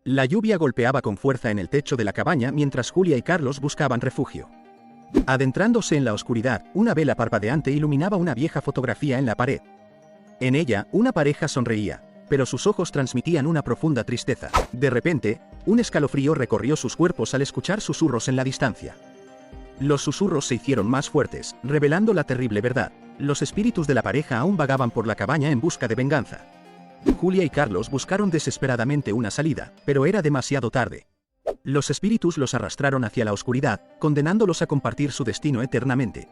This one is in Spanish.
La lluvia golpeaba con fuerza en el techo de la cabaña mientras Julia y Carlos buscaban refugio. Adentrándose en la oscuridad, una vela parpadeante iluminaba una vieja fotografía en la pared. En ella, una pareja sonreía, pero sus ojos transmitían una profunda tristeza. De repente, un escalofrío recorrió sus cuerpos al escuchar susurros en la distancia. Los susurros se hicieron más fuertes, revelando la terrible verdad. Los espíritus de la pareja aún vagaban por la cabaña en busca de venganza. Julia y Carlos buscaron desesperadamente una salida, pero era demasiado tarde. Los espíritus los arrastraron hacia la oscuridad, condenándolos a compartir su destino eternamente.